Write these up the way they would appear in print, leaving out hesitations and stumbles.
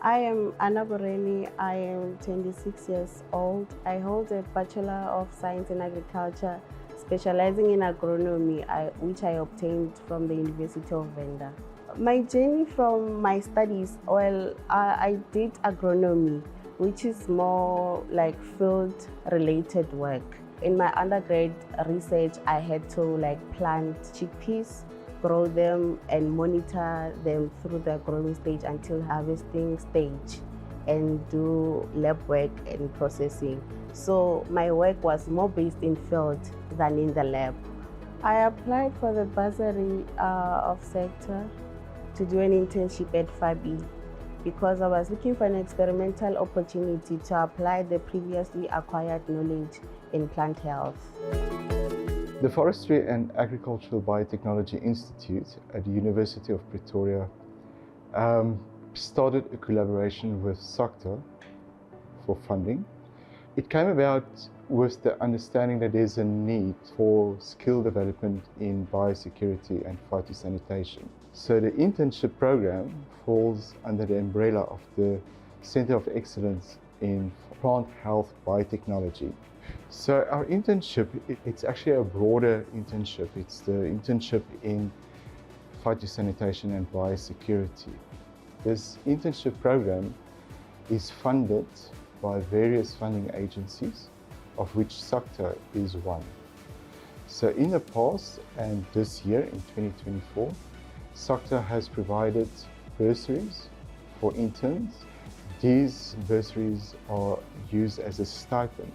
I am Anna Boreni. I am 26 years old. I hold a Bachelor of Science in Agriculture, specializing in agronomy, which I obtained from the University of Venda. My journey from my studies, I did agronomy, which is more like field-related work. In my undergrad research, I had to plant chickpeas, grow them and monitor them through the growing stage until harvesting stage, and do lab work and processing. So my work was more based in field than in the lab. I applied for the bursary of SACTA to do an internship at FABI because I was looking for an experimental opportunity to apply the previously acquired knowledge in plant health. The Forestry and Agricultural Biotechnology Institute at the University of Pretoria started a collaboration with SACTA for funding. It came about with the understanding that there's a need for skill development in biosecurity and phytosanitation. So the internship program falls under the umbrella of the Center of Excellence in Plant Health Biotechnology. So our internship, it's actually a broader internship. It's the internship in phytosanitation and biosecurity. This internship program is funded by various funding agencies, of which SACTA is one. So in the past and this year, in 2024, SACTA has provided bursaries for interns. These bursaries are used as a stipend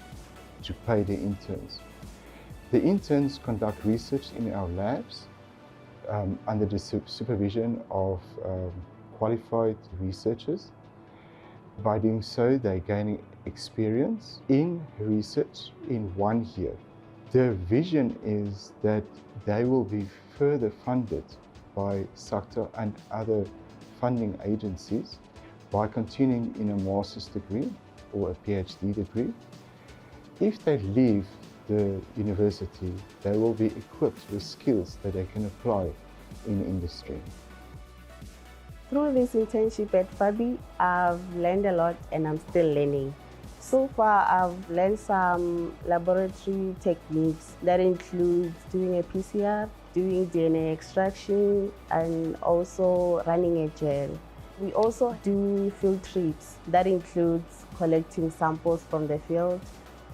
to pay the interns. The interns conduct research in our labs under the supervision of qualified researchers. By doing so, they're gaining experience in research in 1 year. The vision is that they will be further funded by SACTA and other funding agencies by continuing in a master's degree or a PhD degree. If they leave the university, they will be equipped with skills that they can apply in industry. Through this internship at FABI, I've learned a lot and I'm still learning. So far, I've learned some laboratory techniques that include doing a PCR, doing DNA extraction, and also running a gel. We also do field trips. That includes collecting samples from the field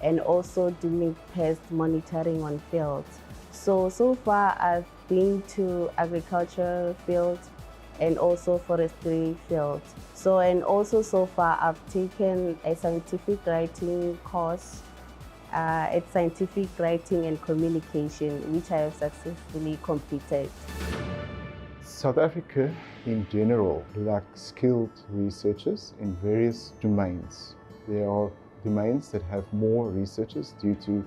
and also doing pest monitoring on fields. So far I've been to agricultural fields and also forestry fields. So far I've taken a scientific writing course. It's scientific writing and communication, which I have successfully completed. South Africa in general lacks skilled researchers in various domains. There are domains that have more researchers due to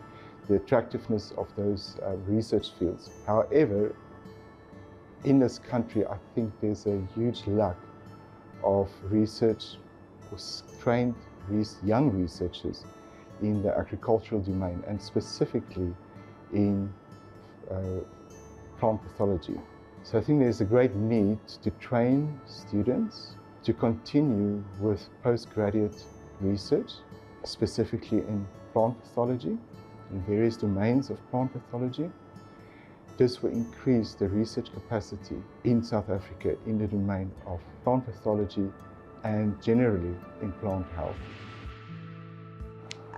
the attractiveness of those research fields. However, in this country, I think there's a huge lack of research or trained young researchers in the agricultural domain, and specifically in plant pathology. So I think there's a great need to train students to continue with postgraduate research, specifically in plant pathology, in various domains of plant pathology. This will increase the research capacity in South Africa in the domain of plant pathology and generally in plant health.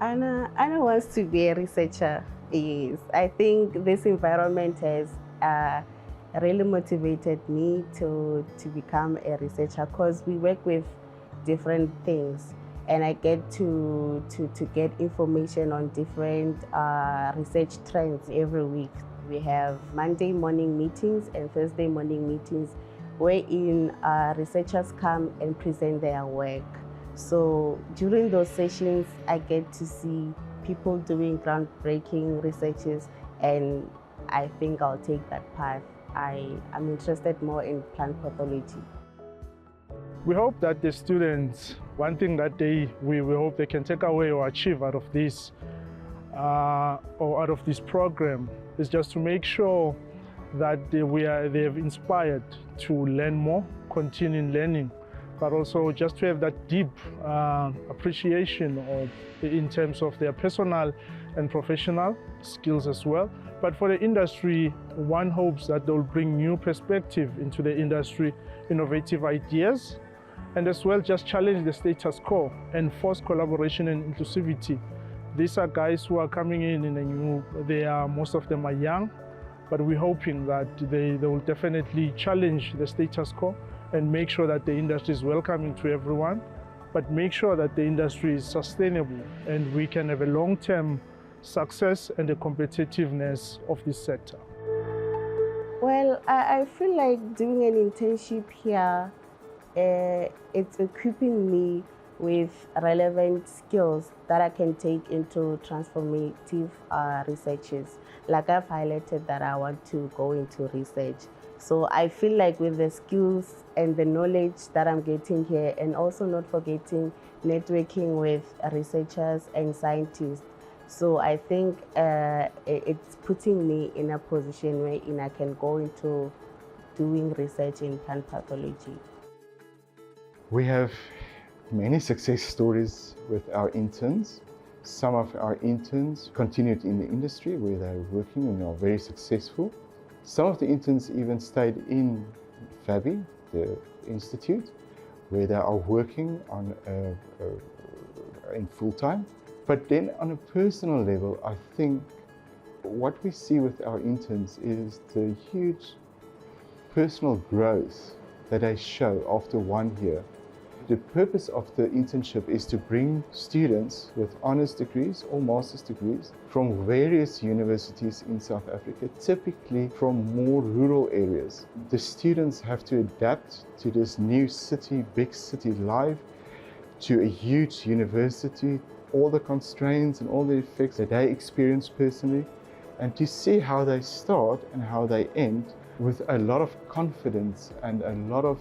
Anna wants to be a researcher. Yes, I think this environment has really motivated me to become a researcher, because we work with different things and I get to get information on different research trends every week. We have Monday morning meetings and Thursday morning meetings wherein researchers come and present their work. So during those sessions, I get to see people doing groundbreaking researches, and I think I'll take that path. I'm interested more in plant pathology. We hope that the students, one thing that we hope they can take away or achieve out of this program is just to make sure that they have inspired to learn more, continue learning, but also just to have that deep appreciation of, in terms of their personal and professional skills as well. But for the industry, one hopes that they'll bring new perspective into the industry, innovative ideas, and as well just challenge the status quo and force collaboration and inclusivity. These are guys who are coming in a new, most of them are young, but we're hoping that they will definitely challenge the status quo and make sure that the industry is welcoming to everyone, but make sure that the industry is sustainable and we can have a long-term success and the competitiveness of this sector. Well, I feel like doing an internship here, it's equipping me with relevant skills that I can take into transformative researches. Like I've highlighted that I want to go into research. So I feel like with the skills and the knowledge that I'm getting here, and also not forgetting networking with researchers and scientists, so I think it's putting me in a position where I can go into doing research in plant pathology. We have many success stories with our interns. Some of our interns continued in the industry where they're working and are very successful. Some of the interns even stayed in FABI, the institute, where they are working on in full-time. But then on a personal level, I think what we see with our interns is the huge personal growth that they show after 1 year. The purpose of the internship is to bring students with honors degrees or master's degrees from various universities in South Africa, typically from more rural areas. The students have to adapt to this new city, big city life, to a huge university, all the constraints and all the effects that they experience personally, and to see how they start and how they end with a lot of confidence and a lot of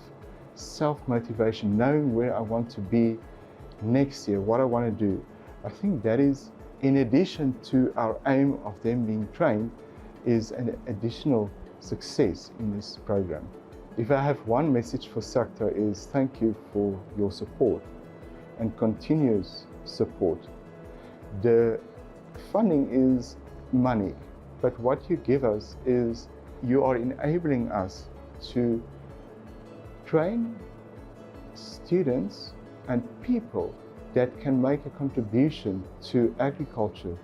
self-motivation, knowing where I want to be next year, what I want to do. I think that is, in addition to our aim of them being trained, is an additional success in this program. If I have one message for SACTA is thank you for your support and continuous support. The funding is money, but what you give us is you are enabling us to train students and people that can make a contribution to agriculture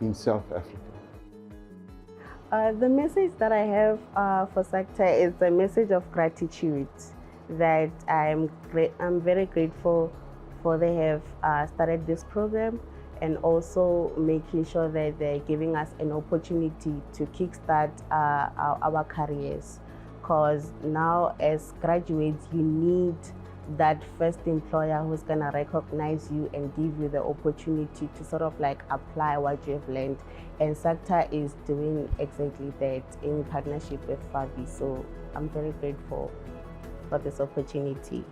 in South Africa. The message that I have for SACTA is a message of gratitude, that I'm very grateful for they have started this program, and also making sure that they're giving us an opportunity to kickstart our careers. Because now as graduates, you need that first employer who's gonna recognize you and give you the opportunity to sort of like apply what you have learned. And SACTA is doing exactly that in partnership with FABI. So I'm very grateful for this opportunity.